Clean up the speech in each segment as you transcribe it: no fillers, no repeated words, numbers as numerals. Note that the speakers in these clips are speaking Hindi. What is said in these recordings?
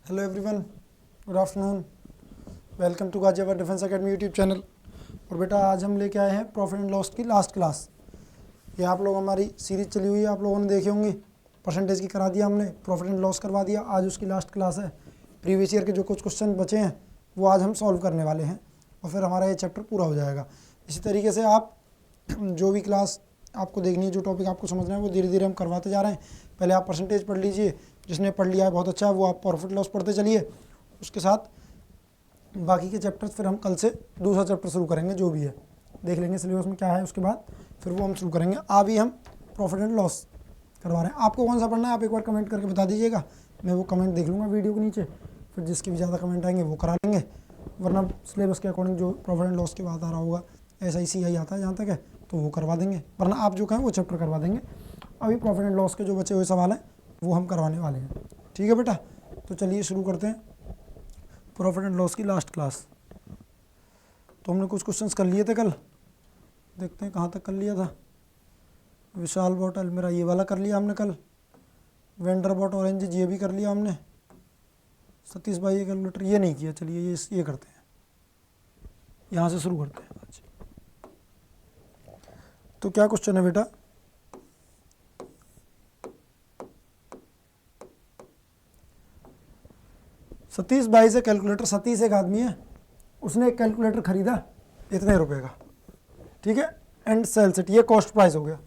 Hello everyone, good afternoon. Welcome to Ghaziabad defence academy YouTube channel. और बेटा आज हम लेके आए हैं प्रॉफिट एंड लॉस की लास्ट क्लास। ये आप लोग हमारी सीरीज चली हुई है, आप लोगों ने देखे होंगे। परसेंटेज की करा दिया हमने, प्रॉफिट एंड लॉस करवा दिया। आज उसकी लास्ट क्लास है। प्रीवियस ईयर के जो कुछ क्वेश्चन बचे हैं वो आज हम सॉल्व करने वाले हैं और फिर हमारा ये चैप्टर पूरा हो जाएगा। इसी तरीके से आप जो भी क्लास आपको देखनी है, जो टॉपिक आपको समझना है, वो धीरे धीरे हम करवाते जा रहे हैं। पहले आप परसेंटेज पढ़ लीजिए, जिसने पढ़ लिया है बहुत अच्छा है, वो आप प्रॉफिट लॉस पढ़ते चलिए। उसके साथ बाकी के चैप्टर्स फिर हम कल से दूसरा चैप्टर शुरू करेंगे, जो भी है देख लेंगे सिलेबस में क्या है, उसके बाद फिर वो हम शुरू करेंगे। अभी हम प्रॉफिट एंड लॉस करवा रहे हैं। आपको कौन सा पढ़ना है आप एक बार कमेंट करके बता दीजिएगा, मैं वो कमेंट देख लूँगा वीडियो के नीचे, फिर जिसके भी ज़्यादा कमेंट आएंगे वो करा लेंगे। वरना सिलेबस के अकॉर्डिंग जो प्रॉफिट एंड लॉस के बाद आ रहा होगा, SICI आता है जहाँ तक है, तो वो करवा देंगे। वरना आप जो कहें वो चैप्टर करवा देंगे। अभी प्रॉफिट एंड लॉस के जो बचे हुए सवाल हैं वो हम करवाने वाले हैं। ठीक है बेटा, तो चलिए शुरू करते हैं प्रॉफिट एंड लॉस की लास्ट क्लास। तो हमने कुछ क्वेश्चंस कर लिए थे कल, देखते हैं कहाँ तक कर लिया था। विशाल बॉट अलमीरा ये वाला कर लिया हमने कल। वेंडर बॉट ऑरेंज ये भी कर लिया हमने। सतीश भाई ये कैलकुलेटर ये नहीं किया। चलिए ये करते हैं, यहाँ से शुरू करते हैं आज। तो क्या क्वेश्चन है बेटा? सतीश भाई से कैलकुलेटर, सतीश एक आदमी है, उसने एक कैलकुलेटर खरीदा इतने रुपए का, ठीक है, एंड सेल्स इट, ये कॉस्ट प्राइस हो गया।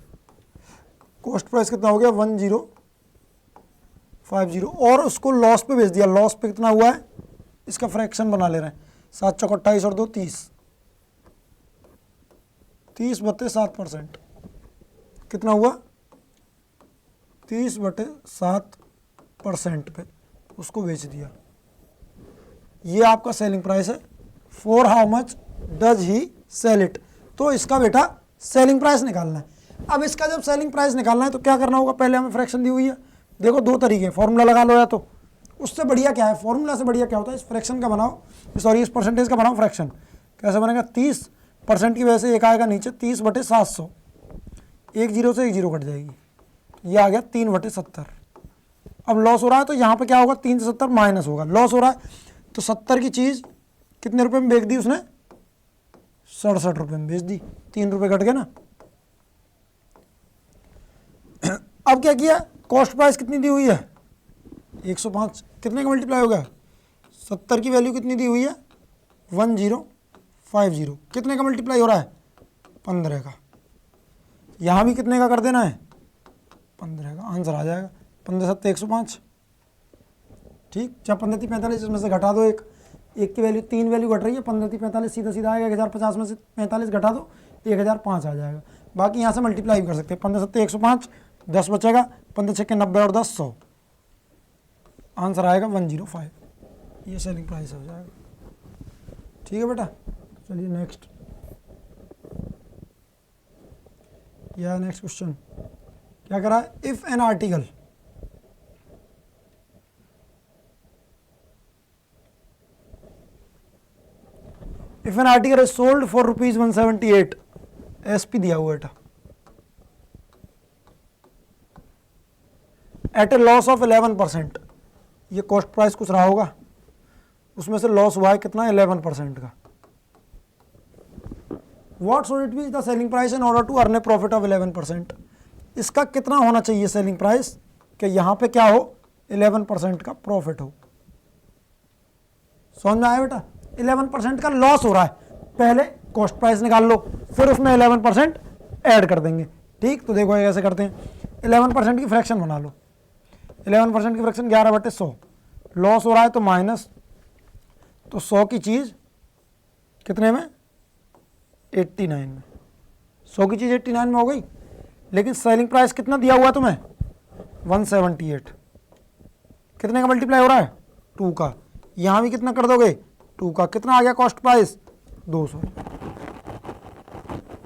कॉस्ट प्राइस कितना हो गया? 1050, और उसको लॉस पे बेच दिया। लॉस पे कितना हुआ है, इसका फ्रैक्शन बना ले रहे हैं। 7 चौक 28 और 2 30, 30/7%। कितना हुआ? 30/7% पे उसको बेच दिया। ये आपका सेलिंग प्राइस है। For how much does he sell it. तो इसका बेटा सेलिंग प्राइस निकालना है। अब इसका जब सेलिंग प्राइस निकालना है तो क्या करना होगा? पहले हमें फ्रैक्शन दी हुई है, देखो दो तरीके हैं, फॉर्मूला लगा लो, या तो उससे बढ़िया क्या है, फॉर्मूला से बढ़िया क्या होता है, इस फ्रैक्शन का बनाओ, सॉरी इस परसेंटेज का बनाओ फ्रैक्शन। कैसे बनेगा? 30% की वजह से एक आएगा नीचे 30/700, एक जीरो से एक जीरो कट जाएगी, ये आ गया 3/70। अब लॉस हो रहा है तो यहाँ पे क्या होगा? 3 से 70 माइनस होगा। लॉस हो रहा है तो 70 की चीज़ कितने रुपए में बेच दी उसने? 67 रुपये में बेच दी, 3 रुपये कट गए ना। अब क्या किया? कॉस्ट प्राइस कितनी दी हुई है? 105, कितने का मल्टीप्लाई होगा? 70 की वैल्यू कितनी दी हुई है? 1050, कितने का मल्टीप्लाई हो रहा है? 15 का। यहाँ भी कितने का कर देना है? 15 का। आंसर आ जाएगा 15 7 105। ठीक, चाहे 15 3 45 इसमें से घटा दो, एक की वैल्यू 3 वैल्यू घट रही है, 15 3 45 सीधा सीधा आएगा। 1050 में से 45 घटा दो, 1005 आ जाएगा। बाकी यहाँ से मल्टीप्लाई भी कर सकते हैं। 15 7 105, 10 बचेगा, 15 6 90 और 10 100। आंसर आएगा 105। ये सेलिंग प्राइस हो जाएगा। ठीक है बेटा, चलिए नेक्स्ट। या नेक्स्ट क्वेश्चन क्या करा है? If an article if an article is sold for ₹178, SP दिया हुआ बेटा, एट ए लॉस ऑफ 11%। ये कॉस्ट प्राइस कुछ रहा होगा, उसमें से लॉस हुआ है कितना? 11% का। What should it be the selling price in order to earn a profit of 11%। इसका कितना होना चाहिए सेलिंग प्राइस कि यहाँ पे क्या हो? 11% का प्रॉफिट हो। समझ में आया बेटा? 11% का लॉस हो रहा है, पहले कॉस्ट प्राइस निकाल लो, फिर उसमें 11% ऐड कर देंगे। ठीक, तो देखो कैसे करते हैं। 11% की फ्रैक्शन बना लो। 11% की फ्रैक्शन 11/100। लॉस हो रहा है तो माइनस, तो 100 की चीज़ कितने में? 89 में। 100 की चीज़ 89 में हो गई, लेकिन सेलिंग प्राइस कितना दिया हुआ तुम्हें? 178। कितने का मल्टीप्लाई हो रहा है? 2 का। यहाँ भी कितना कर दोगे? 2 का। कितना आ गया कॉस्ट प्राइस? 200।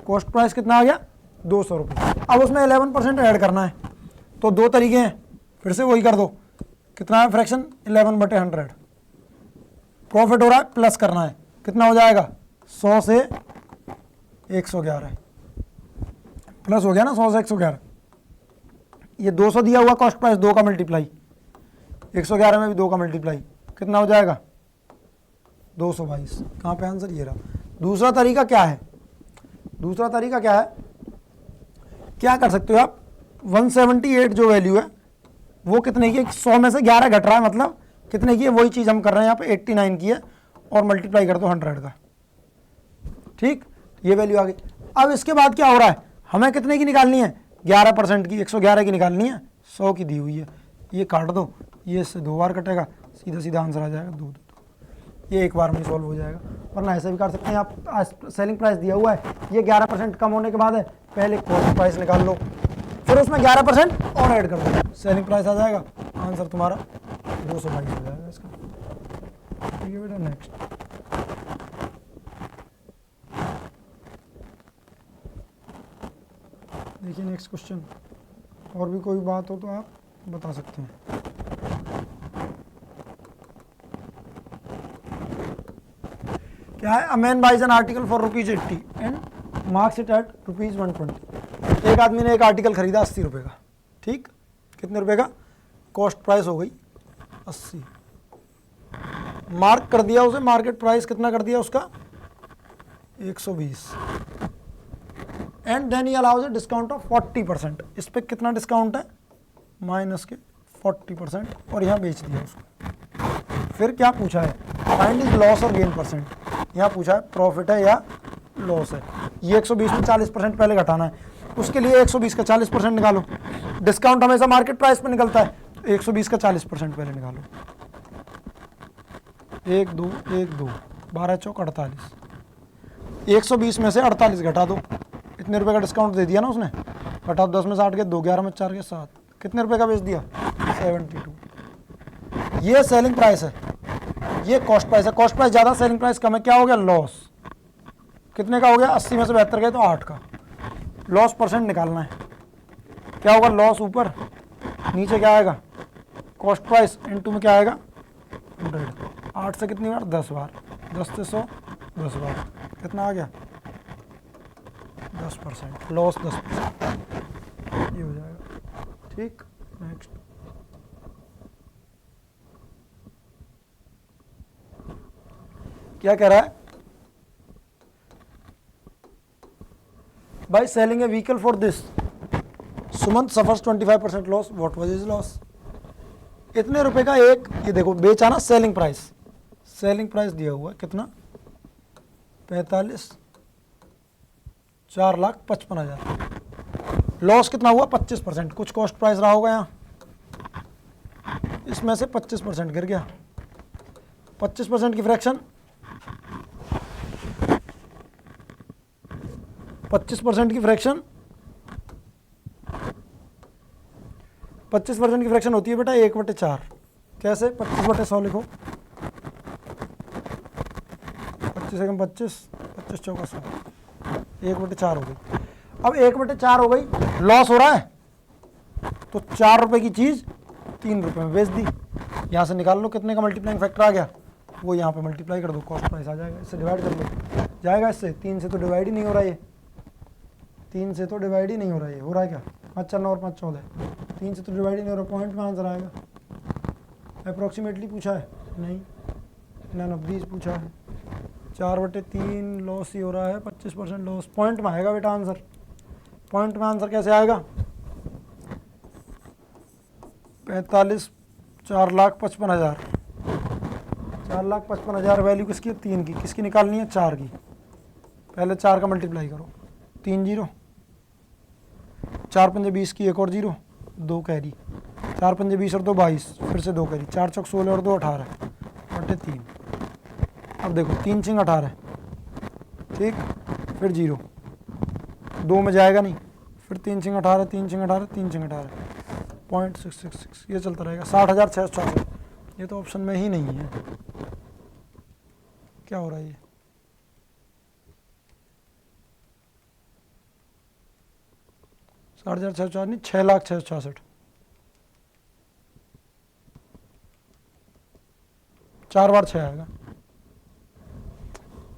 कॉस्ट प्राइस कितना आ गया? 200 रुपये। अब उसमें 11% ऐड करना है, तो दो तरीके हैं, फिर से वही कर दो। कितना है फ्रैक्शन? 11/100। प्रॉफिट हो रहा है, प्लस करना है, कितना हो जाएगा? 100 से 111, प्लस हो गया ना 100 से 111। ये 200 दिया हुआ कॉस्ट प्राइस, 2 का मल्टीप्लाई, 111 में भी 2 का मल्टीप्लाई, कितना हो जाएगा 222। कहाँ पे आंसर ये रहा। दूसरा तरीका क्या है, दूसरा तरीका क्या है, क्या कर सकते हो आप, 178 जो वैल्यू है वो कितने की है, 100 में से 11 घट रहा है, मतलब कितने की है, वही चीज़ हम कर रहे हैं यहाँ पे 89 की है, और मल्टीप्लाई कर दो 100 का। ठीक, ये वैल्यू आ गई। अब इसके बाद क्या हो रहा है, हमें कितने की निकालनी है, 11% की, 111 की निकालनी है, 100 की दी हुई है। ये काट दो, ये इससे 2 बार कटेगा, सीधा सीधा आंसर आ जाएगा 2 2। ये एक बार में सॉल्व हो जाएगा, वरना ऐसे भी कर सकते हैं आप। सेलिंग प्राइस दिया हुआ है, ये 11% कम होने के बाद है, पहले कॉस्ट प्राइस निकाल लो, फिर उसमें 11% और ऐड कर दो, सेलिंग प्राइस आ जाएगा, आंसर तुम्हारा 222 हो जाएगा इसका। ठीक है बेटा, नेक्स्ट। देखिए नेक्स्ट क्वेश्चन, और भी कोई बात हो तो आप बता सकते हैं। क्या है, a man buys an article for ₹80 and marks it at ₹120। एक आदमी ने एक आर्टिकल खरीदा 80 रुपये का, ठीक, कितने रुपए का, कॉस्ट प्राइस हो गई 80, मार्क कर दिया उसे, मार्केट प्राइस कितना कर दिया उसका 120, and then he allows a discount of 40%। इस पर कितना डिस्काउंट है, माइनस के 40%, और यहाँ बेच दिया उसको। फिर क्या पूछा है, फाइंड इज लॉस और गेन परसेंट। यहाँ पूछा है प्रॉफिट है या लॉस है। ये 120 में 40% पहले घटाना है, उसके लिए 120 का 40% निकालो। डिस्काउंट हमेशा मार्केट प्राइस पे निकलता है, 120 का 40% पहले निकालो। 1 2 1 2 12 चौक 48, 120 में से 48 घटा दो, इतने रुपए का डिस्काउंट दे दिया ना उसने, घटा 10 में से 8 के 2, 11 में 4 के 7, कितने रुपए का बेच दिया 72। ये सेलिंग प्राइस है, ये कॉस्ट प्राइस है, कॉस्ट प्राइस ज़्यादा सेलिंग प्राइस कम है, क्या हो गया लॉस, कितने का हो गया 80 में से 72 गए तो 8 का। लॉस परसेंट निकालना है, क्या होगा लॉस ऊपर, नीचे क्या आएगा कॉस्ट प्राइस, इनटू में क्या आएगा 100, 8 से कितनी बार 10 बार, 10 से 100 10 बार, कितना आ गया 10%, लॉस 10%, ये हो जाएगा। ठीक, नेक्स्ट। क्या कह रहा है, by selling A vehicle for this Sumant suffers 25% loss, what was his loss. इतने रुपए का एक, ये देखो बेचा ना, सेलिंग प्राइस, सेलिंग प्राइस दिया हुआ है कितना 45, 4,55,000, लॉस कितना हुआ 25%, कुछ कॉस्ट प्राइस रहा होगा यहाँ, इसमें से 25% गिर गया, 25% की फ्रैक्शन 25% की फ्रैक्शन 25% की फ्रैक्शन होती है बेटा 1/4। कैसे, 25/100 लिखो, 25 एकम 25, 25 चौका 100, 1/4 हो गई। अब 1/4 हो गई, लॉस हो रहा है, तो 4 रुपए की चीज़ 3 रुपए में बेच दी। यहाँ से निकाल लो कितने का मल्टीप्लाइंग फैक्टर आ गया, वो यहाँ पे मल्टीप्लाई कर दो, कॉस्ट प्राइस आ जाएगा, इससे डिवाइड कर लो, जाएगा इससे, 3 से तो डिवाइड ही नहीं हो रहा है, 3 से तो डिवाइड ही नहीं हो रहा है, हो रहा है क्या 5 4 9 और 5 14, 3 से तो डिवाइड ही नहीं हो रहा, पॉइंट में आंसर आएगा। अप्रोक्सीमेटली पूछा है नहीं, 90 पूछा है, 4/3 लॉस ही हो रहा है, 25% लॉस, पॉइंट में आएगा बेटा आंसर। पॉइंट में आंसर कैसे आएगा, 45, 4,55,000, 4,55,000 वैल्यू किसकी है 3 की, किसकी निकालनी है 4 की, पहले 4 का मल्टीप्लाई करो, 3 जीरो, 4 पंजे 20 की, एक और जीरो, 2 कैरी, 4 पंजे 20 और 2 22, फिर से 2 कैरी, 4 चौक 16 और 2 18 बटे 3। अब देखो 3 छिंग 18, ठीक, फिर जीरो, 2 में जाएगा नहीं, फिर 3 छिंग 18, 3 छिंग 18, 3 छिंग 18, 0.666, ये चलता रहेगा, 60,666। ये तो ऑप्शन में ही नहीं है, क्या हो रहा है ये, साढ़े 4,666 नहीं, 6,06,66, 4 बार 6 आएगा।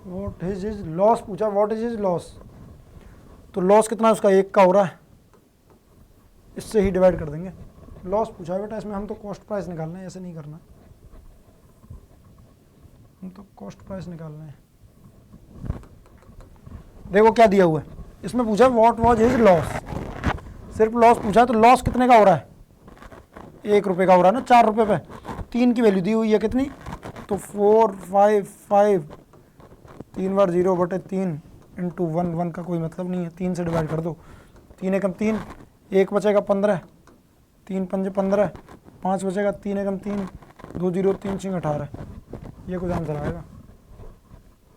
व्हाट इज हिज लॉस पूछा, व्हाट इज हिज लॉस, तो लॉस कितना है उसका 1 का हो रहा है, इससे ही डिवाइड कर देंगे। लॉस पूछा है बेटा, इसमें हम तो कॉस्ट प्राइस निकालना है, ऐसे नहीं करना। हम तो कॉस्ट प्राइस निकाल रहे हैं। देखो क्या दिया हुआ है, इसमें पूछा व्हाट वाज हिज लॉस, सिर्फ लॉस पूछा है। तो लॉस कितने का हो रहा है, 1 रुपये का हो रहा है ना, 4 रुपये पे। 3 की वैल्यू दी हुई है कितनी, तो 4 5 5 3 बार 0/3 इंटू 1, 1 का कोई मतलब नहीं है, 3 से डिवाइड कर दो। 3 एकम 3, 1 बचेगा 15, 3 पंजे 15, 5 बचेगा, 3 एकम 3, 2 0 3 6 18। ये कुछ आंसर आएगा,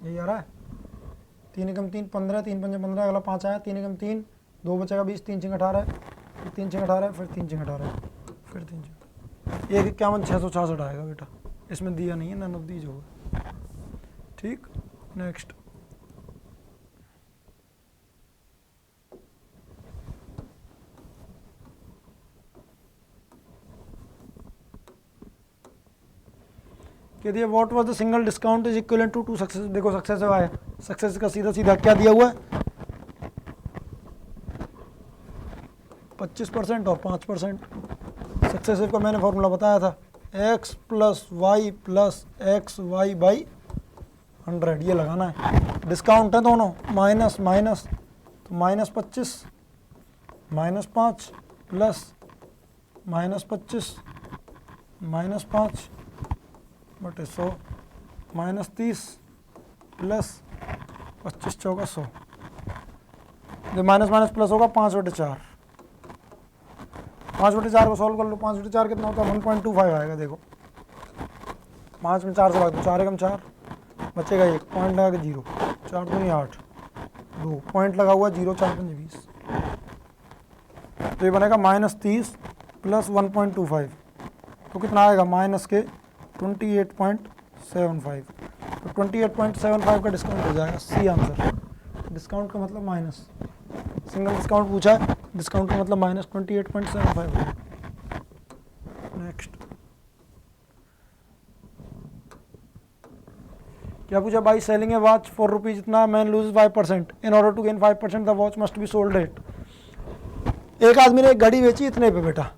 यही आ रहा है। 3 एकम 3 15, 3 पंजे 15, अगला 5 आया, 3 एकम 3, 2 बचेगा 20, 3 6 18, फिर 3 6 18, फिर 3 6 18, फिर 3 6, 151 आएगा बेटा। इसमें दिया नहीं है, नन ऑफ दीज होगा। ठीक, नेक्स्ट। यदि what was the single discount is equivalent to 2 success. देखो सक्सेसिव आया, सक्सेस का सीधा सीधा क्या दिया हुआ है, 25% और 5%। सक्सेसिव का मैंने फॉर्मूला बताया था, x plus y plus x y by 100, ये लगाना है। डिस्काउंट है दोनों, माइनस माइनस, तो -25 -5 प्लस -25 -5 बटे 100 -30 प्लस 25 चौका 100। जो माइनस माइनस प्लस होगा 5/4, 5/4 को सॉल्व कर लो। 5/4 कितना होता है, 1.25 आएगा। देखो 5 में 4 से भाग दो, 4 एकम 4, बचेगा 1, पॉइंट लगा के 0, 4 दूनी 8, 2 पॉइंट लगा हुआ 0, 4 पंजे 20। तो ये बनेगा -30 प्लस 1.25, तो कितना आएगा, माइनस के 28.75। तो 28.75 का डिस्काउंट हो जाएगा, सी आंसर। डिस्काउंट का मतलब माइनस, सिंगल डिस्काउंट पूछा है, डिस्काउंट का मतलब माइनस 28.75। नेक्स्ट क्या पूछा, by selling a watch for rupees इतना man lose 5%, in order to gain 5% the watch must be sold at. एक आदमी ने एक घड़ी बेची इतने पे बेटा,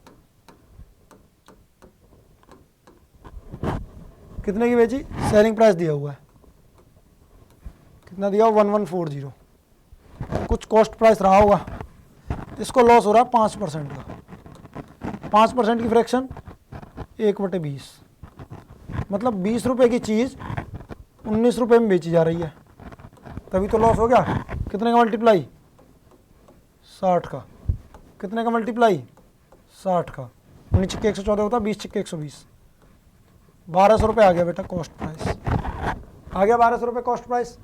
कितने की बेची, सेलिंग प्राइस दिया हुआ है, कितना दिया, 1140। कुछ कॉस्ट प्राइस रहा होगा, इसको लॉस हो रहा है 5% का। 5% की फ्रैक्शन 1/20, मतलब 20 रुपये की चीज़ 19 रुपये में बेची जा रही है, तभी तो लॉस हो गया। कितने का मल्टीप्लाई, 60 का। कितने का मल्टीप्लाई, 60 का। 19 × 114 होता है, 20 × 120, 1200 रुपये आ गया बेटा कॉस्ट प्राइस, आ गया 1200 रुपये कॉस्ट प्राइस।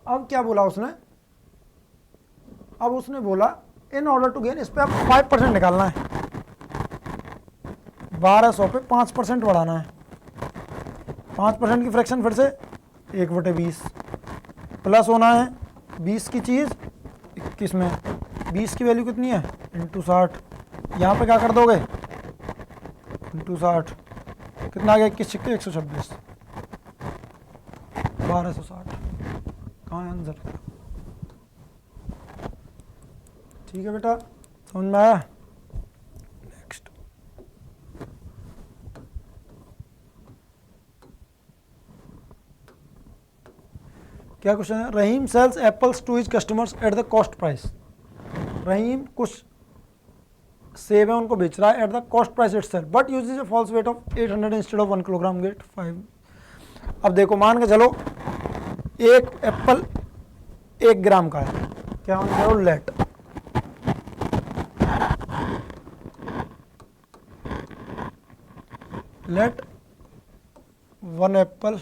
अब क्या बोला उसने, अब उसने बोला इन ऑर्डर टू गेन, इस पे अब 5% निकालना है, 1200 पे 5% बढ़ाना है। 5% की फ्रैक्शन फिर से 1/20, प्लस होना है 20 की चीज़ 21 में, 20 की वैल्यू कितनी है, इंटू 60। यहाँ पे क्या कर दोगे, इंटू 60, कितना आ गया, 21 × 126, 1260। कहाँ है आंसर, ठीक है बेटा, समझ में आया। नेक्स्ट क्या क्वेश्चन है, Rahim sells apples to his customers at the cost price. Rahim कुछ सेब है उनको बेच रहा है at the cost price itself, but uses a false weight of 800 instead of 1 kilogram, get 5। अब देखो मान के चलो एक एप्पल 1 ग्राम का है, क्या मान करो, लेट लेट 1 एप्पल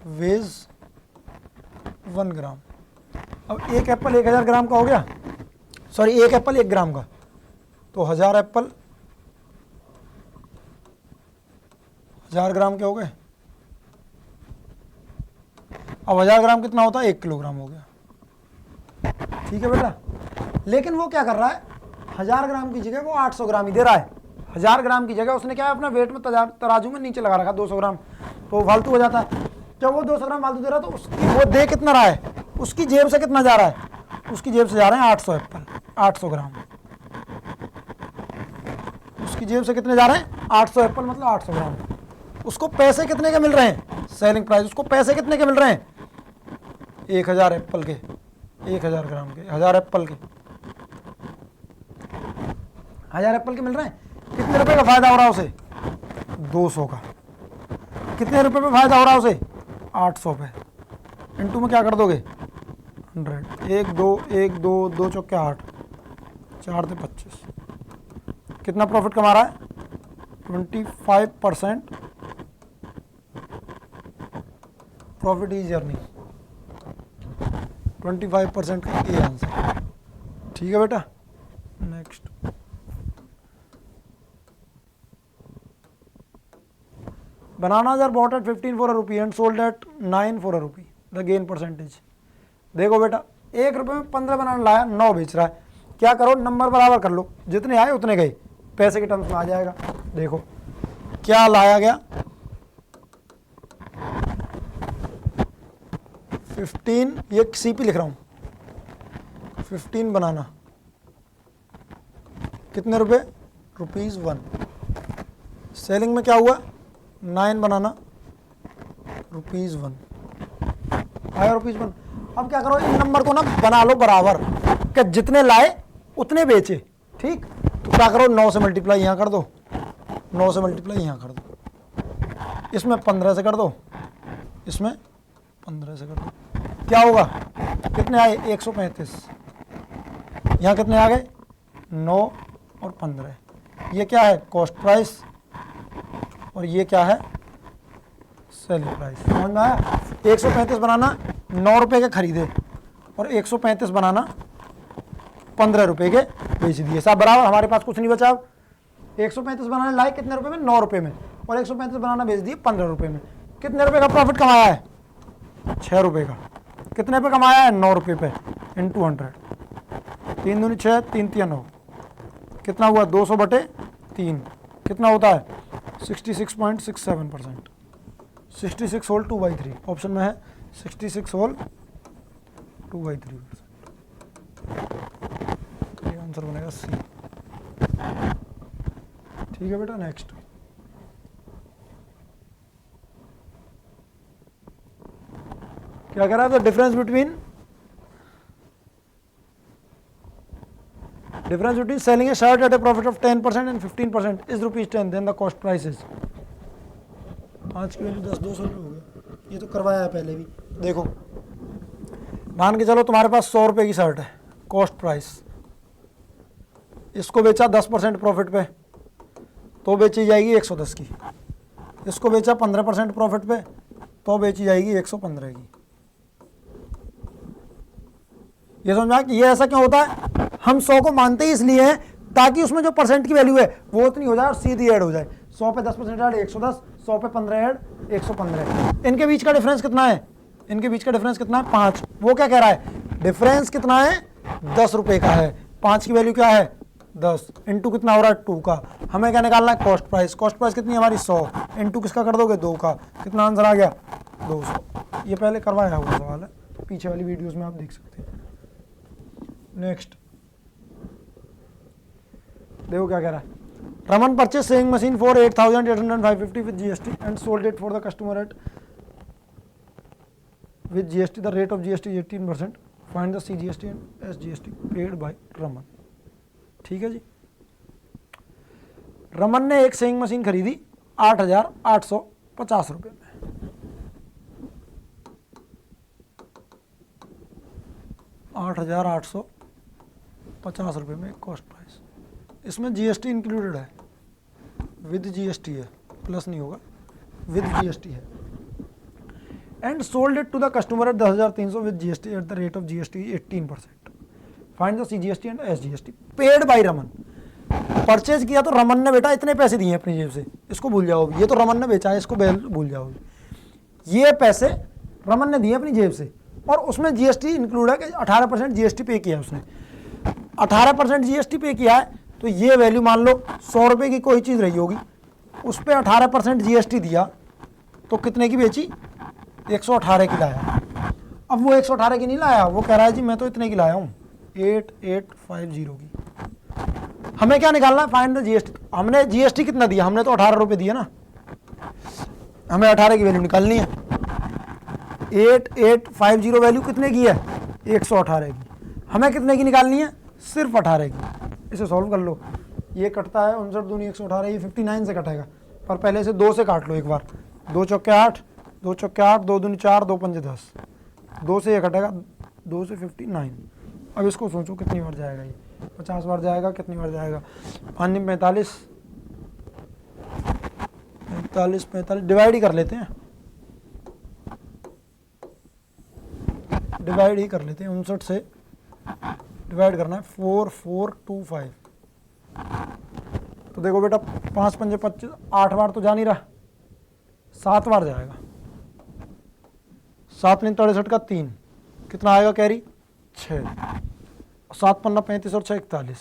वेज 1 ग्राम। अब एक एप्पल 1000 ग्राम का हो गया, सॉरी एक एप्पल 1 ग्राम का, तो 1000 एप्पल 1000 ग्राम के हो गए। अब 1000 ग्राम कितना होता है, 1 किलोग्राम हो गया, ठीक है बेटा। लेकिन वो क्या कर रहा है, 1000 ग्राम की जगह वो 800 ग्राम ही दे रहा है। 1000 ग्राम की जगह उसने क्या है, अपना वेट में तराजू में नीचे लगा रखा 200 ग्राम, तो फालतू हो जाता है। जब वो 200 ग्राम फालतू दे रहा है तो उसकी वो दे कितना रहा है, उसकी जेब से कितना जा रहा है, उसकी जेब से जा रहे हैं 800 एप्पल, 800 ग्राम। उसकी जेब से कितने जा रहे हैं, 800 एप्पल मतलब 800 ग्राम। उसको पैसे कितने के मिल रहे हैं, सेलिंग प्राइस, उसको पैसे कितने के मिल रहे हैं, 1000 एप्पल के, 1000 ग्राम के, 1000 एप्पल के, 1000 एप्पल के मिल रहे हैं। कितने रुपए का फायदा हो रहा है उसे, 200 का। कितने रुपए में फायदा हो रहा है उसे, 800 पे। इनटू में क्या कर दोगे, 100, 1 2 1 2 2 चौके 8, 4 से 25। कितना प्रॉफिट कमा रहा है, 25% प्रॉफिट इज अर्निंग, 25% का ये आंसर। ठीक है बेटा, next. Bananas are bought at 15 for a rupee and sold at 9 for a rupee. The gain percentage. देखो बेटा, 1 रुपये में 15 बनाना लाया, 9 बेच रहा है। क्या करो, नंबर बराबर कर लो, जितने आए उतने गए, पैसे के टर्म्स में आ जाएगा। देखो क्या लाया गया, 15, ये सीपी लिख रहा हूँ, 15 बनाना, कितने रुपए, ₹1। सेलिंग में क्या हुआ, 9 बनाना, ₹1 आया, ₹1। अब क्या करो, इन नंबर को ना बना लो बराबर, कि जितने लाए उतने बेचे। ठीक, तो क्या करो, 9 से मल्टीप्लाई यहाँ कर दो, 9 से मल्टीप्लाई यहाँ कर दो, इसमें 15 से कर दो, इसमें 15 से कर दो, क्या होगा, कितने आए, 135। यहाँ कितने आ गए, 9 और 15। ये क्या है, कॉस्ट प्राइस, और ये क्या है, सेलिंग प्राइस। समझ में आया। 135 बनाना 9 रुपए के खरीदे और 135 बनाना 15 रुपए के बेच दिए, सब बराबर, हमारे पास कुछ नहीं बचा। 135 बनाने लाए कितने रुपए में, 9 रुपए में, और 135 बनाना बेच दिए 15 रुपए में। कितने रुपए का प्रॉफिट कमाया है, 6 रुपए का। कितने पे कमाया है, 9 रुपए पे, इंटू 100, 3 दूनी 6, 3 तिया 9, कितना हुआ, 200/3, कितना होता है, 66.67%। 66 होल 2/3, ऑप्शन में है 66 होल 2/3%। ये आंसर बनेगा सी। ठीक है बेटा, नेक्स्ट। क्या कह रहा है, the difference between selling a shirt at a profit of 10% and 15% is ₹10, then the cost price is. आज की वैल्यू 10-200 हो गया, ये तो करवाया है पहले भी। देखो मान के चलो तुम्हारे पास 100 रुपए की शर्ट है, कॉस्ट प्राइस, इसको बेचा 10% प्रॉफिट पे तो बेची जाएगी 110 की, इसको बेचा 15% प्रॉफिट पे तो बेची जाएगी 115 की। ये समझा कि ये ऐसा क्यों होता है, हम 100 को मानते ही इसलिए हैं ताकि उसमें जो परसेंट की वैल्यू है वो उतनी हो जाए और सीधी ऐड हो जाए। 100 पे 10% ऐड 110, 100 पे 15 ऐड 115। इनके बीच का डिफरेंस कितना है, इनके बीच का डिफरेंस कितना है, 5। वो क्या कह रहा है, डिफरेंस कितना है, 10 रुपए का है, 5 की वैल्यू क्या है, 10, इंटू कितना हो रहा है, 2 का। हमें क्या निकालना है, कॉस्ट प्राइस। कॉस्ट प्राइस कितनी है हमारी, 100, इंटू किसका कर दोगे, 2 का। कितना आंसर आ गया, 200। ये पहले करवाया हुआ सवाल है, पीछे वाली वीडियोस में आप देख सकते हैं। नेक्स्ट देखो क्या कह रहा है, Raman purchase saving machine for 8,850 with GST and sold it for the customer eight with GST, the rate of GST is 18%, find the CGST and SGST paid by Raman. ठीक है जी, रमन ने एक सेविंग मशीन खरीदी 8,850 रुपये में, 8,850 रुपये में कॉस्ट प्राइस। इसमें GST इंक्लूडेड है, विद GST है, प्लस नहीं होगा, विद GST है। And sold it to the customer at 10,300 with GST at the rate of GST 18%, find the CGST and SGST paid by Raman. Purchase किया तो रमन ने बेटा इतने पैसे दिए अपनी जेब से, इसको भूल जाओ, ये तो रमन ने बेचा है, इसको भूल जाओ। ये पैसे रमन ने दिए अपनी जेब से और उसमें GST इंक्लूड है कि 18% GST पे किया उसने। 18% GST पे किया है तो ये वैल्यू मान लो 100 रुपये की कोई चीज़ रही होगी, उस पर 18% GST दिया तो कितने की बेची, 118 की लाया। अब वो 118 की नहीं लाया, वो कह रहा है जी मैं तो इतने की लाया हूँ, 8850 की। हमें क्या निकालना है, फाइंड द GST। हमने GST कितना दिया, हमने तो 18 रुपये दिया ना, हमें 18 की वैल्यू निकालनी है। 8850 वैल्यू कितने की है? 118 की। हमें कितने की निकालनी है? सिर्फ 18 की। इसे सॉल्व कर लो। ये कटता है 59 दूनी 118, ये 59 से कटेगा, पर पहले से 2 से काट लो एक बार। 2 चौके 8, 2 चौके 8, 2 दूनी 4, 2 पंजे 10, 2 से ये कटेगा, 2 से 59। अब इसको सोचो कितनी बार जाएगा ये? 50 बार जाएगा। कितनी बार जाएगा? 5 45, 45 डिवाइड ही कर लेते हैं, डिवाइड ही कर लेते हैं। 59 से डिवाइड करना है, 4425। तो देखो बेटा 5 पंजे 25, 8 बार तो जा नहीं रहा, 7 बार जाएगा। 7 नहीं 63 का 3, कितना आएगा कैरी? 6। 7 पन्ना 35 और 6 41,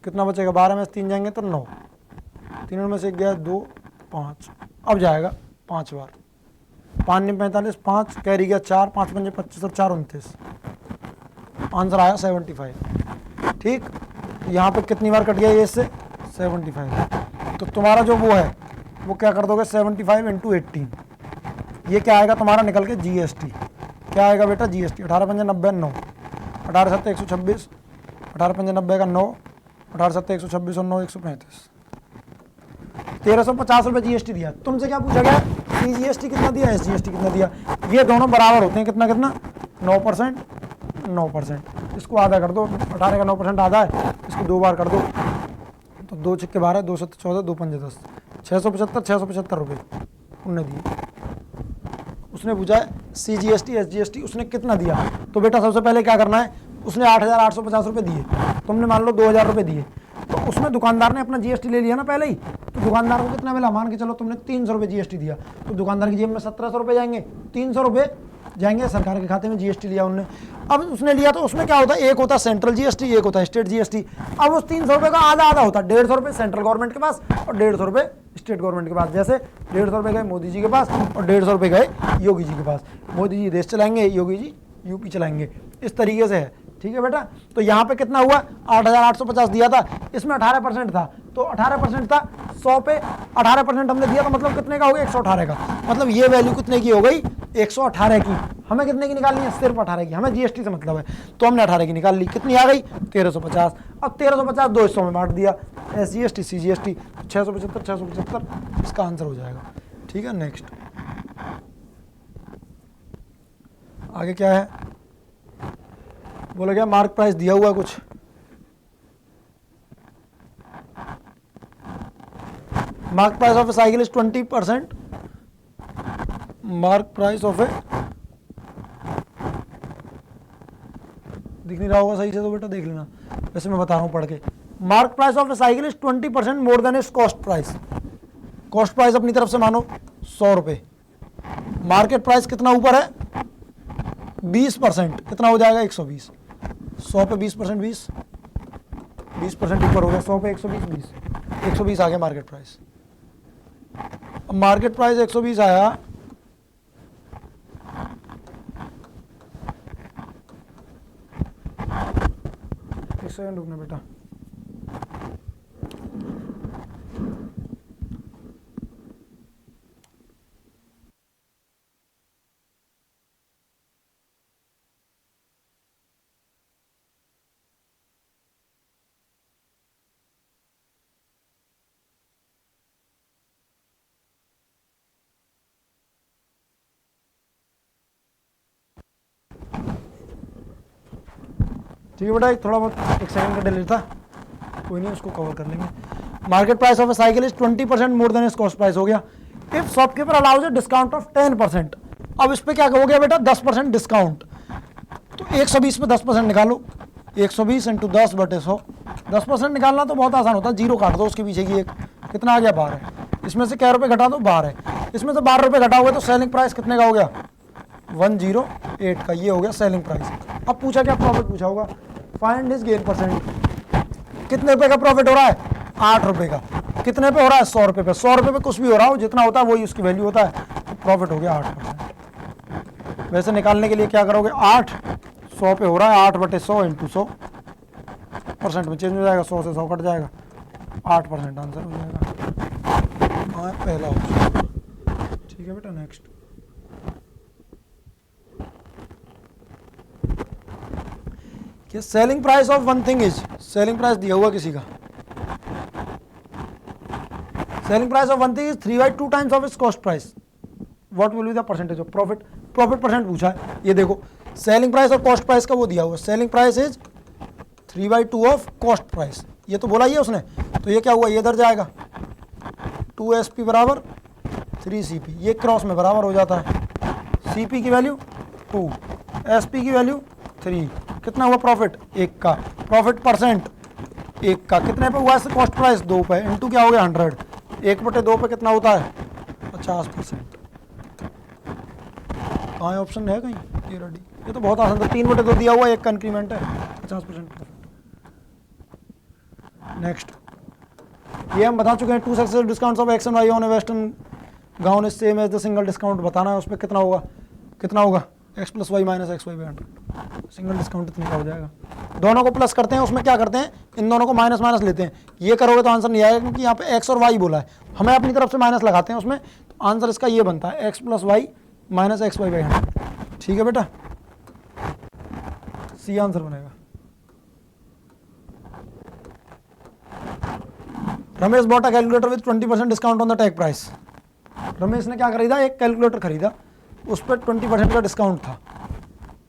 कितना बचेगा? 12 में से 3 जाएंगे तो 9, 3 में से 1 गया 2, 5। अब जाएगा 5 बार। 5 नहीं 45, 5 कैरी गया 4, 5 पंजे 25 और 4 29, आंसर आया 75। ठीक, यहाँ पे कितनी बार कट गया ये इससे? 75। तो तुम्हारा जो वो है वो क्या कर दोगे? 75 × 18, ये क्या आएगा तुम्हारा निकल के? GST। क्या आएगा बेटा? GST। 18 पंजे 90, 9, 18 7 126, 18 पंजे 90 का 9, 18 7 126 और 9 135, 1350 रुपये GST दिया। तुमसे क्या पूछा गया? CGST कितना दिया, SGST कितना दिया? ये दोनों बराबर होते हैं, कितना कितना? 9%, 9%। इसको आधा कर दो, 18 का 9% आधा है, इसको 2 बार कर दो, तो 2 छक्के 12, 2 7 14, 2 पंजे 10, 675 रुपये उनने दिए। उसने पूछा है CGST SGST उसने कितना दिया? तो बेटा सबसे पहले क्या करना है? उसने 8850 रुपये दिए, तुमने मान लो 2000 रुपये दिए, तो उसमें दुकानदार ने अपना GST ले लिया ना पहले ही। तो दुकानदार को कितना मिला? मान के चलो तुमने 300 रुपये GST दिया, तो दुकानदार की जेब में 1700 रुपये जाएंगे, 300 रुपये जाएंगे सरकार के खाते में। GST लिया उन्होंने। अब उसने लिया तो उसमें क्या होता है? एक होता है सेंट्रल GST, एक होता है स्टेट GST। अब उस 300 रुपये का आधा आधा होता है, 150 रुपये सेंट्रल गवर्नमेंट के पास और 150 रुपये स्टेट गवर्नमेंट के पास। जैसे 150 रुपये गए मोदी जी के पास और 150 रुपये गए योगी जी के पास। मोदी जी देश चलाएंगे, योगी जी यूपी चलाएंगे, इस तरीके से है। ठीक है बेटा, तो यहाँ पे कितना हुआ? 8850 दिया था, इसमें 18% था, तो 18% था 100 पे 18% हमने दिया, तो मतलब कितने का हो गया? 118 का। मतलब ये वैल्यू कितने की हो गई? 118 की। हमें कितने की निकालनी है? सिर्फ 18 की। हमें GST से मतलब है, तो हमने 18 की निकाल ली। कितनी आ गई? 1350। अब 1350 दो हिस्सों में बांट दिया, SGST CGST, 675 675 इसका आंसर हो जाएगा। ठीक है, नेक्स्ट आगे क्या है? बोला क्या? मार्क प्राइस दिया हुआ कुछ, mark price of a cycle is 20%। Mark price of a, दिख नहीं रहा होगा सही से तो बेटा देख लेना, वैसे मैं बता रहा हूँ पढ़ के। Mark price of a cycle is 20% more than is cost price. Cost price अपनी तरफ से मानो 100 रुपये, मार्केट प्राइस कितना ऊपर है? 20%, कितना हो जाएगा? 120। 100 पे 20%, 20% ऊपर हो गया, 100 पे 120, 20, 120 आ गया मार्केट प्राइस। अब मार्केट प्राइस 120 आया, एक सेकंड रुकना बेटा। ठीक है बेटा, एक थोड़ा बहुत 1 सेकंड का डिले था, कोई नहीं, उसको कवर कर लेंगे। Market price of a cycle is 20% more than is cost price हो गया। If shopkeeper allows a discount of 10%, अब इस पे क्या हो गया बेटा? 10% डिस्काउंट। तो 120 पे 10% निकालो, 120 × 10 बटे 100। 10% निकालना तो बहुत आसान होता है, जीरो काट दो उसके पीछे की एक, कितना आ गया? 12। इसमें से क्या रुपये घटा दो? 12। इसमें से 12 रुपये घटाओगे तो सेलिंग प्राइस कितने का हो गया? 108 का। ये हो गया सेलिंग प्राइस। अब पूछा क्या? प्रॉफिट पूछा होगा। Find his gain percent. कितने रुपए का प्रॉफिट हो रहा है? 8 रुपए का। कितने पे हो रहा है? 100 रुपए पे। 100 रुपए पे कुछ भी हो रहा हो, जितना होता है वही उसकी वैल्यु होता है, तो प्रॉफिट हो गया 8%। वैसे निकालने के लिए क्या करोगे? 8 100 पे हो रहा है, 8 बटे 100 × 100 परसेंट में चेंज हो जाएगा, 100 से 100 कट जाएगा, 8% आंसर हो जाएगा। हाँ, पहला ऑप्शन। ठीक है बेटा। Next, selling price of one thing is, selling price दिया हुआ किसी का, selling price of one thing is 3/2 times of its cost price, what will be the percentage of profit, profit percent पूछा है। ये देखो सेलिंग प्राइस और कॉस्ट प्राइस का वो दिया हुआ, selling price is 3/2 of cost price, ये तो बोला ही है उसने, तो ये क्या हुआ, ये इधर जाएगा 2SP बराबर 3CP, ये क्रॉस में बराबर हो जाता है, CP की वैल्यू 2, SP की वैल्यू 3, कितना हुआ प्रॉफिट 1 का, प्रॉफिट परसेंट 1 का, कितने पे हुआ है कॉस्ट प्राइस 2 पे, इंटू क्या हो गया 100, 1/2 पे कितना होता है 50%। कहाँ ऑप्शन है कहीं, ये रेडी, ये तो बहुत आसान था, 3/2 दिया हुआ, 1 का इंक्रीमेंट है, 50% प्रॉफिट। नेक्स्ट, ये हम बता चुके हैं, 2 successive discounts of x and y on a western gown is same as the single discount, बताना है उसमें कितना होगा, कितना होगा x + y - xy by 100, single discount इतने का हो जाएगा। दोनों को प्लस करते हैं, उसमें क्या करते हैं, इन दोनों को माइनस माइनस लेते हैं, ये करोगे तो आंसर नहीं आएगा क्योंकि यहाँ पे x और y बोला है, हमें अपनी तरफ से माइनस लगाते हैं उसमें, तो आंसर इसका ये बनता है x + y - xy by 100, ठीक है बेटा, सी आंसर बनेगा। Ramesh bought a calculator with 20% discount on the tag price, Ramesh ने क्या खरीदा, एक कैलकुलेटर खरीदा, उस पर 20% का डिस्काउंट था,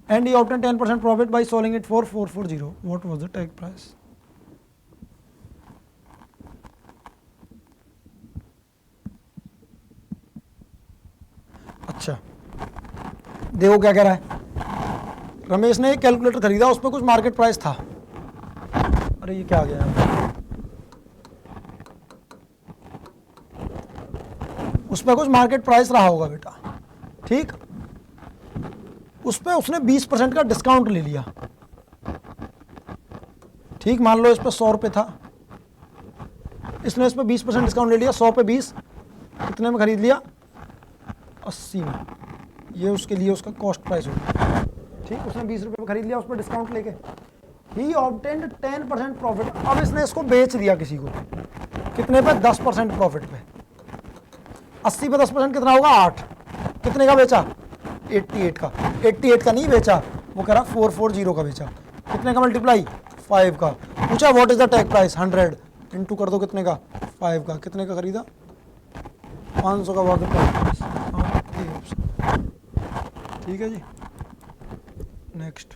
and he obtain 10% profit by selling it for 440, what was the tag price. अच्छा देखो क्या कह रहा है, रमेश ने एक कैलकुलेटर खरीदा, उस पर कुछ मार्केट प्राइस था, अरे ये क्या आ गया, उस पर कुछ मार्केट प्राइस रहा होगा बेटा, ठीक, उस पर उसने 20% का डिस्काउंट ले लिया, ठीक, मान लो इस पर 100 रुपये था, इसने इस पर 20% डिस्काउंट ले लिया, 100 पे 20 कितने में खरीद लिया, 80 में, ये उसके लिए उसका कॉस्ट प्राइस होगा, ठीक, उसने 20 रुपये में खरीद लिया, उस पर डिस्काउंट लेके, ही ऑब्टेन्ड 10% प्रॉफिट, अब इसने इसको बेच दिया किसी को, कितने पे, 10% प्रॉफिट पे, 80 पे 10% कितना होगा 8, कितने का बेचा 88 का, 88 का नहीं बेचा, वो कह रहा 440 का बेचा, कितने का मल्टीप्लाई 5 का, पूछा what is the tag price 100, into कर दो कितने का 5 का, कितने का खरीदा 500 का, वाद ठीक है जी। नेक्स्ट,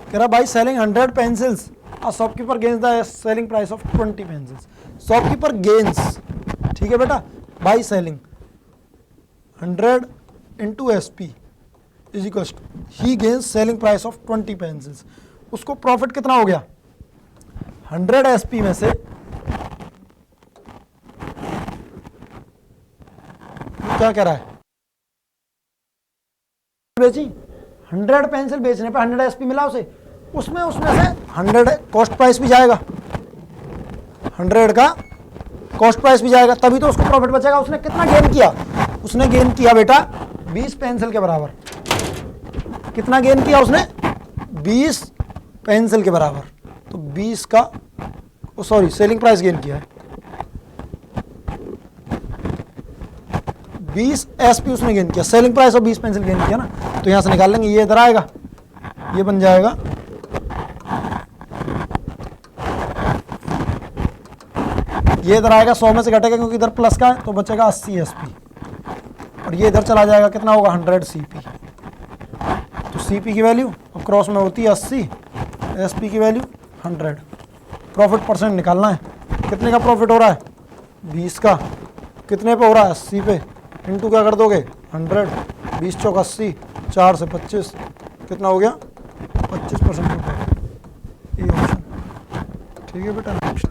कह रहा भाई selling 100 pencils, a shopkeeper gains the selling price of 20 pencils, shopkeeper gains, ठीक है बेटा, by selling 100 into SP is equal he gains selling price of 20 pencils, उसको प्रॉफिट कितना हो गया 100 SP में से, क्या कह रहा है, बेची 100 पेंसिल बेचने पे 100 SP मिला उसे, उसमें से 100 कॉस्ट प्राइस भी जाएगा, 100 का कॉस्ट प्राइस भी जाएगा, तभी तो उसको प्रॉफिट बचेगा। उसने कितना गेन किया, उसने गेन किया बेटा 20 पेंसिल के बराबर, कितना गेन किया उसने 20 पेंसिल के बराबर, तो 20 का सॉरी सेलिंग प्राइस गेन किया है, 20 SP उसने गेन किया, सेलिंग प्राइस और 20 पेंसिल गेन किया ना, तो यहां से निकाल लेंगे, ये इधर आएगा, ये बन जाएगा ये इधर आएगा 100 में से घटेगा क्योंकि इधर प्लस का है, तो बचेगा 80 SP, और ये इधर चला जाएगा, कितना होगा 100 CP, तो CP की वैल्यू और क्रॉस में होती है 80, SP की वैल्यू 100, प्रॉफिट परसेंट निकालना है, कितने का प्रॉफिट हो रहा है 20 का, कितने पे हो रहा है 80 पे, इंटू क्या कर दोगे 100, 20 चौक 80, 4 से 25, कितना हो गया 25% का प्रॉफिट, ये ऑप्शन ठीक है बेटा। Next,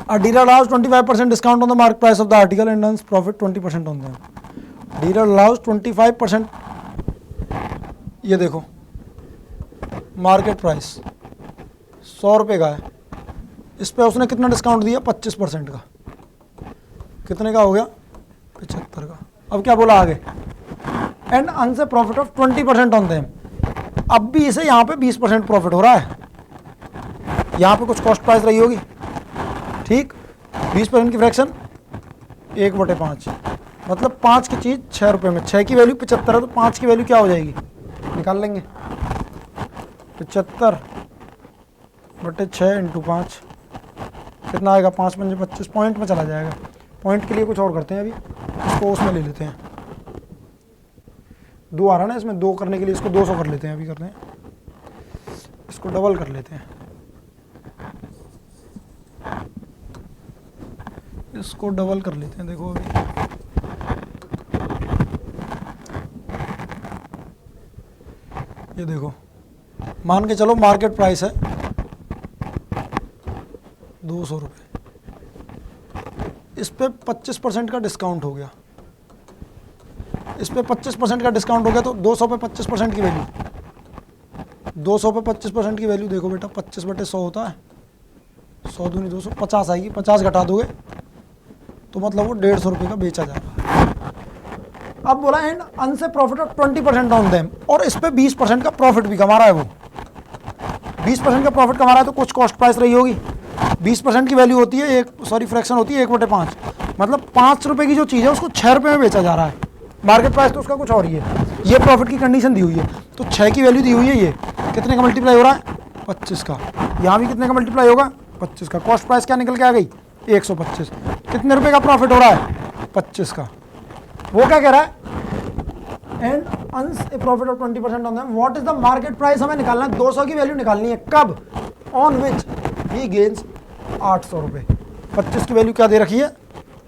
A dealer allows 25% discount on the market price of the article and earns profit 20% on them. Dealer allows 25%, ये देखो मार्केट प्राइस 100 रुपये का है, इस पे उसने कितना डिस्काउंट दिया 25% का, कितने का हो गया 75 का। अब क्या बोला आगे, and earns A profit of 20% on them. अब भी इसे यहाँ पे 20% प्रॉफिट हो रहा है, यहाँ पे कुछ कॉस्ट प्राइस रही होगी, ठीक, 20% की फ्रैक्शन 1/5, मतलब 5 की चीज़ 6 रुपये में, 6 की वैल्यू 75 है तो 5 की वैल्यू क्या हो जाएगी, निकाल लेंगे 75/6 × 5 कितना आएगा, 5 × 5 = 25, पॉइंट में चला जाएगा। पॉइंट के लिए कुछ और करते हैं, अभी इसको उसमें ले लेते हैं, 2 आ रहा है ना इसमें, 2 करने के लिए इसको 200 कर लेते हैं, अभी करते हैं इसको डबल कर लेते हैं, इसको डबल कर लेते हैं। देखो अभी ये देखो, मान के चलो मार्केट प्राइस है 200 रुपये, इस पे 25% का डिस्काउंट हो गया, इस पे 25% का डिस्काउंट हो गया, तो 200 पे 25% की वैल्यू, 200 पे 25% की वैल्यू देखो बेटा 25/100 होता है, 100 दूनी 200, 50 आएगी, 50 घटा दोगे तो मतलब वो 150 रुपये का बेचा जा रहा है। अब बोला and earns A profit of 20% on them, और इस पे 20% का प्रॉफिट भी कमा रहा है, वो 20% का प्रॉफिट कमा रहा है, तो कुछ कॉस्ट प्राइस रही होगी, 20% की वैल्यू होती है फ्रैक्शन होती है 1/5, मतलब 5 रुपये की जो चीज़ है उसको 6 रुपये में बेचा जा रहा है, मार्केट प्राइस तो उसका कुछ और ही है, ये प्रॉफिट की कंडीशन दी हुई है, तो 6 की वैल्यू दी हुई है, ये कितने का मल्टीप्लाई हो रहा है 25 का, यहाँ भी कितने का मल्टीप्लाई होगा 25 का, कॉस्ट प्राइस क्या निकल के आ गई 125, कितने रुपए का प्रॉफिट हो रहा है 25 का। वो क्या कह रहा है, and earns A profit of 20% on them, what is the market price, हमें निकालना है 200 की वैल्यू निकालनी है, कब, ऑन विच ही गेन्स 800 रुपये, 25 की वैल्यू क्या दे रखी है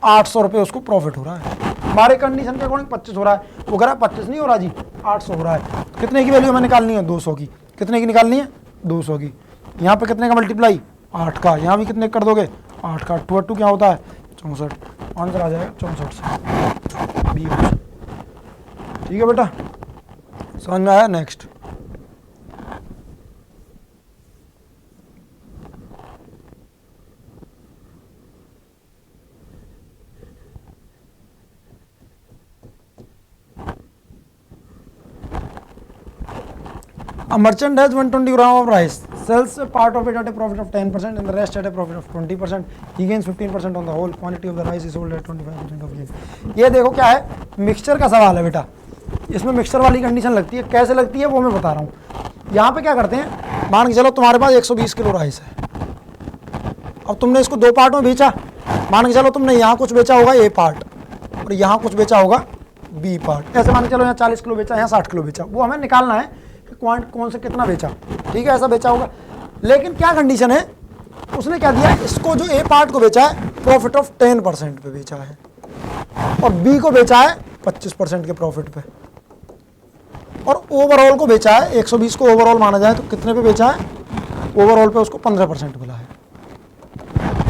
800 रुपये उसको प्रॉफिट हो रहा है, हमारे कंडीशन के अकॉर्डिंग 25 हो रहा है, वो कह रहा है 25 नहीं हो रहा जी 800 हो रहा है, कितने की वैल्यू हमें निकालनी है 200 की, कितने की निकालनी है 200 की, यहाँ पे कितने का मल्टीप्लाई 8 का, यहाँ भी कितने कर दोगे 8 का, 2 क्या होता है 64, आंसर आ जाएगा 64 से बी, ठीक है बेटा, समझ में आया। Next A merchant has 120 gram of rice, sells a part of it at a profit of 10% and the rest at a profit of 20%. He gains 15% on the whole quantity of the rice is sold at 25% of yield. ये देखो क्या है, मिक्सचर का सवाल है बेटा, इसमें मिक्सचर वाली कंडीशन लगती है, कैसे लगती है वो मैं बता रहा हूँ। यहाँ पे क्या करते हैं, मान के चलो तुम्हारे पास 120 किलो राइस है, अब तुमने इसको 2 पार्ट में बेचा, मान के चलो तुमने यहाँ कुछ बेचा होगा A पार्ट और यहाँ कुछ बेचा होगा B पार्ट, ऐसे मान के चलो यहाँ 40 किलो बेचा, यहाँ 60 किलो बेचा, वो हमें निकालना है कि कौन से कितना बेचा, ठीक है, ऐसा बेचा होगा। लेकिन क्या कंडीशन है, उसने क्या दिया, इसको जो A पार्ट को बेचा है प्रॉफिट ऑफ 10% पे बेचा है और B को बेचा है 25% के प्रॉफिट पे, और ओवरऑल को बेचा है 120 को ओवरऑल माना जाए तो कितने पे बेचा है, ओवरऑल पे उसको 15% मिला है।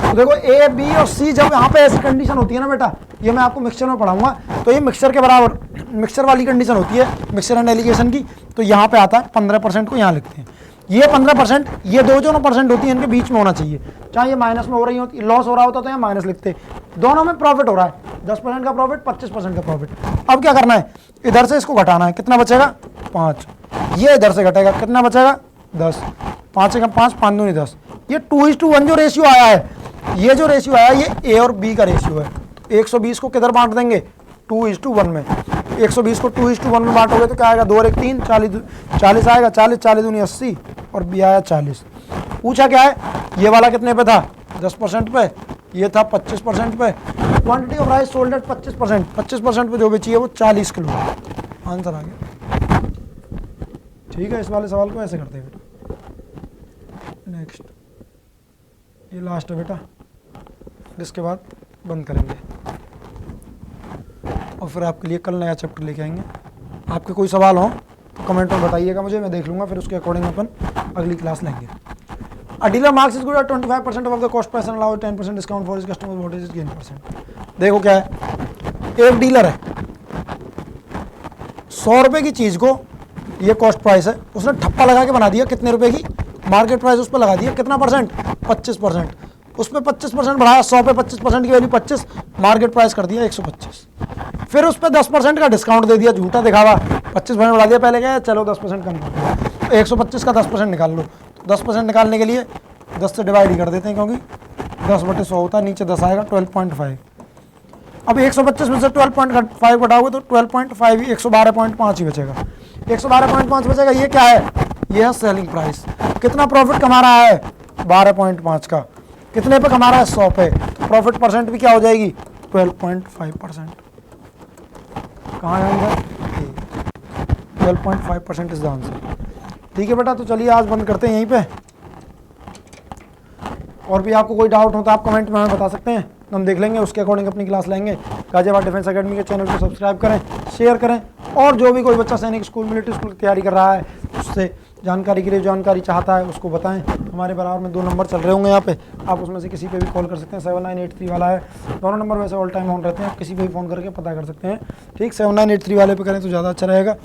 तो देखो A, B और C जब यहाँ पे ऐसी कंडीशन होती है ना बेटा, ये मैं आपको मिक्सचर में पढ़ाऊंगा, तो ये मिक्सचर के बराबर, मिक्सचर वाली कंडीशन होती है मिक्सचर एंड एलिगेशन की, तो यहाँ पे आता है 15% को यहाँ लिखते हैं, ये 15%, ये दो जो परसेंट होती है इनके बीच में होना चाहिए, चाहे ये माइनस में हो रही होती, लॉस हो रहा होता तो यहाँ माइनस लिखते, दोनों में प्रॉफिट हो रहा है, 10% का प्रॉफिट 25% का प्रॉफिट। अब क्या करना है, इधर से इसको घटाना है, कितना बचेगा 5, ये इधर से घटेगा, कितना बचेगा 10, 5 का 5, 5 दूनी 10, ये 2:1 जो रेशियो आया है, ये जो रेशियो आया है ये A और B का रेशियो है, 120 को किधर बांट देंगे 2:1 में, 120 को 2:1 में बांटोगे तो क्या आएगा, 2 और 1 3, 40 आएगा, 40 40 दूनी 80 और B आया 40। पूछा क्या है, ये वाला कितने पे था 10% पे, ये था 25% पे, quantity of rice sold at 25% पे जो बेची है वो 40 किलो, आंसर आ गया। ठीक है, इस वाले सवाल को ऐसे करते हैं बेटा। नेक्स्ट, ये लास्ट है बेटा, इसके बाद बंद करेंगे और फिर आपके लिए कल नया चैप्टर लेके आएंगे। आपके कोई सवाल हो तो कमेंट में बताइएगा मुझे, मैं देख लूँगा, फिर उसके अकॉर्डिंग अपन अगली क्लास लेंगे। A dealer marks his good at 25% above the cost price and allows 10% discount for his customers. What is his gain percent? देखो क्या है, एक डीलर है, 100 रुपए की चीज को, ये कॉस्ट प्राइस है, उसने ठप्पा लगा के बना दिया कितने रुपए की, मार्केट प्राइस उस पर लगा दिया कितना परसेंट, 25%, उस पर 25% बढ़ाया, 100 पे 25% की वैल्यू 25, मार्केट प्राइस कर दिया 125, फिर उस पर 10% का डिस्काउंट दे दिया, झूठा दिखावा, 25% बढ़ा दिया, पहले क्या, चलो 10% कम कर दिया, 125 का 10% निकाल लो, तो 10% निकालने के लिए 10 से डिवाइड ही कर देते हैं, क्योंकि 10/100 होता है, नीचे 10 आएगा, 12.5। अब 125 में से 12.5 घटाओगे तो 12.5 ही 112.5 ही बचेगा, 112.5 बचेगा। ये क्या है, ये है सेलिंग प्राइस। कितना प्रॉफिट कमा रहा है, 12.5 का, कितने पे कमा रहा है, 100 पे, तो प्रॉफिट परसेंट भी क्या हो जाएगी, 12.5%। कहाँ आएगा, 12.5% इज द आंसर। ठीक है बेटा, तो चलिए आज बंद करते हैं यहीं पे। और भी आपको कोई डाउट हो तो आप कमेंट में हमें बता सकते हैं, हम देख लेंगे, उसके अकॉर्डिंग अपनी क्लास लेंगे। गाजियाबाद डिफेंस एकेडमी के चैनल को सब्सक्राइब करें, शेयर करें, और जो भी कोई बच्चा सैनिक स्कूल, मिलिट्री स्कूल की तैयारी कर रहा है, उससे जानकारी के लिए जानकारी चाहता है उसको बताएं। हमारे बराबर में 2 नंबर चल रहे होंगे यहाँ पे, आप उसमें से किसी पे भी कॉल कर सकते हैं, 7983 वाला है, दोनों नंबर वैसे ऑल टाइम ऑन रहते हैं, आप किसी पे भी फ़ोन करके पता कर सकते हैं। ठीक, 7983 वाले पे करें तो ज़्यादा अच्छा रहेगा,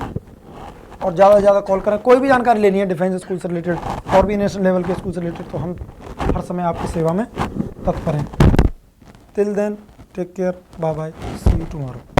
और ज़्यादा से ज़्यादा कॉल करें। कोई भी जानकारी लेनी है डिफेंस स्कूल से रिलेटेड और भी नेशनल लेवल के स्कूल से रिलेटेड, तो हम हर समय आपकी सेवा में तत्पर हैं। Till then take care, bye bye, see you tomorrow.